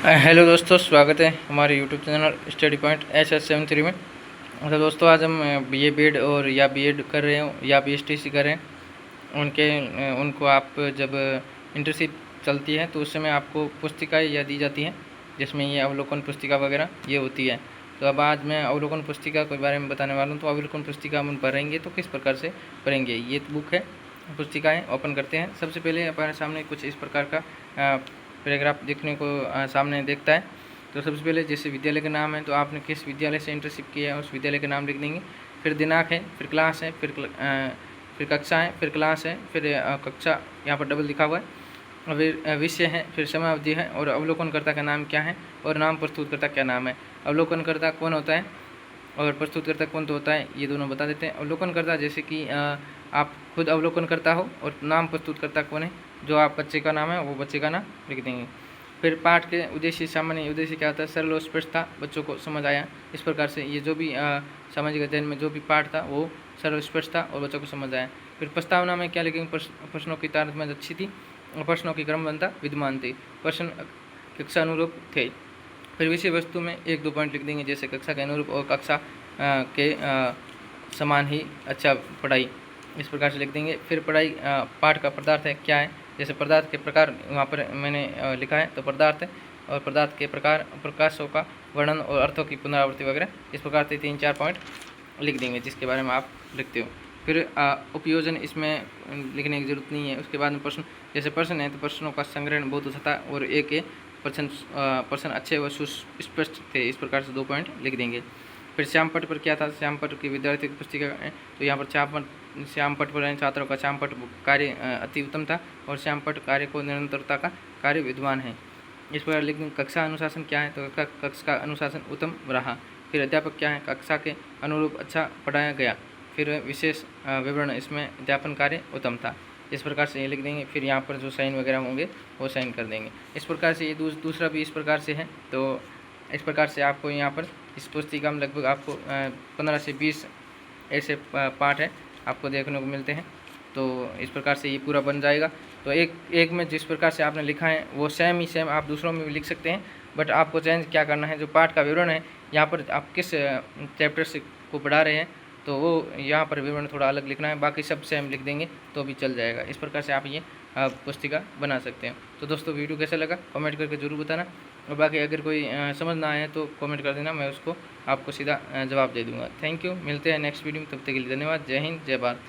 Hello दोस्तों, स्वागत है हमारे YouTube channel study point HS73 में। तो दोस्तों आज हम BA बीएड और या बीएड कर रहे हो या BSTC कर रहे हैं उनको आप जब इंटर्नशिप चलती है तो उस समय आपको पुस्तिकाएँ या दी जाती हैं, जिसमें ये अवलोकन पुस्तिका वगैरह ये होती है। तो अब आज मैं अवलोकन पुस्तिका के बारे में बताने वाला हूँ। तो अवलोकन पुस्तिका हम पढ़ेंगे तो किस प्रकार से पढ़ेंगे। ये बुक है, पुस्तिकाएँ ओपन करते हैं। सबसे पहले हमारे सामने कुछ इस प्रकार का पैराग्राफ देखने को सामने देखता है। तो सबसे पहले जैसे विद्यालय का नाम है तो आपने किस विद्यालय से इंटर्नशिप किया है उस विद्यालय का नाम लिख देंगे। फिर दिनांक है, फिर क्लास है, फिर कक्षा है, फिर क्लास है, फिर कक्षा यहाँ पर डबल लिखा हुआ है, फिर विषय है, फिर समयावधि है और अवलोकनकर्ता का नाम क्या है और नाम प्रस्तुतकर्ता क्या नाम है। अवलोकनकर्ता कौन होता है और प्रस्तुतकर्ता कौन तो होता है, ये दोनों बता देते हैं। अवलोकनकर्ता जैसे कि आप खुद अवलोकनकर्ता हो, और नाम प्रस्तुतकर्ता कौन है, जो आप बच्चे का नाम है वो बच्चे का नाम लिख देंगे। फिर पाठ के उद्देश्य, सामान्य उद्देश्य क्या होता है, सरल और स्पष्ट था, बच्चों को समझ आया। इस प्रकार से ये जो भी सामाजिक अध्ययन में जो भी पाठ था वो सरल स्पष्ट था और बच्चों को समझ आया। फिर प्रस्तावना में क्या लिखेंगे, प्रश्नों की तारतम्य अच्छी थी और प्रश्नों की क्रमबद्धता विद्यमान थी, प्रश्न कक्षा अनुरूप थे। फिर विषय वस्तु में 1-2 पॉइंट लिख देंगे, जैसे कक्षा के अनुरूप और कक्षा के समान ही अच्छा पढ़ाई, इस प्रकार से लिख देंगे। फिर पढ़ाई पाठ का पदार्थ है क्या है, जैसे पदार्थ के प्रकार वहाँ पर मैंने लिखा है, तो पदार्थ है और पदार्थ के प्रकार, प्रकाशों का वर्णन और अर्थों की पुनरावृत्ति वगैरह, इस प्रकार से 3-4 पॉइंट लिख देंगे जिसके बारे में आप लिखते हो। फिर उपयोजन इसमें लिखने की जरूरत नहीं है। उसके बाद में प्रश्न, जैसे प्रश्न है तो प्रश्नों का संग्रहण बहुत अच्छा था और एक प्रश्न अच्छे व सुस्पष्ट थे, इस प्रकार से 2 पॉइंट लिख देंगे। फिर श्यामपट पर क्या था, श्यामपट की विद्यार्थी की पुस्तिका है, तो यहाँ पर श्यामपट पर छात्रों का श्यामपट कार्य अति उत्तम था और श्यामपट कार्य को निरंतरता का कार्य विद्वान है, इस पर लिख देंगे। कक्षा अनुशासन क्या है, तो कक्षा का अनुशासन उत्तम रहा। फिर अध्यापक क्या है, कक्षा के अनुरूप अच्छा पढ़ाया गया। फिर विशेष विवरण, इसमें अध्यापन कार्य उत्तम था, इस प्रकार से ये लिख देंगे। फिर यहाँ पर जो साइन वगैरह होंगे वो साइन कर देंगे। इस प्रकार से ये दूसरा भी इस प्रकार से है। तो इस प्रकार से आपको यहाँ पर इस पुस्तिका में लगभग आपको 15 से 20 ऐसे पाठ है आपको देखने को मिलते हैं। तो इस प्रकार से ये पूरा बन जाएगा। तो एक में जिस प्रकार से आपने लिखा है वो सेम आप दूसरों में भी लिख सकते हैं, बट आपको चेंज क्या करना है, जो पाठ का विवरण है यहाँ पर आप किस चैप्टर से को पढ़ा रहे हैं तो वो यहाँ पर विवरण थोड़ा अलग लिखना है, बाकी सब सेम लिख देंगे तो भी चल जाएगा। इस प्रकार से आप ये पुस्तिका बना सकते हैं। तो दोस्तों वीडियो कैसा लगा कमेंट करके ज़रूर बताना, और बाकी अगर कोई समझ ना आए तो कमेंट कर देना, मैं उसको आपको सीधा जवाब दे दूँगा। थैंक यू, मिलते हैं नेक्स्ट वीडियो में, तब तक के लिए धन्यवाद। जय हिंद, जय भारत।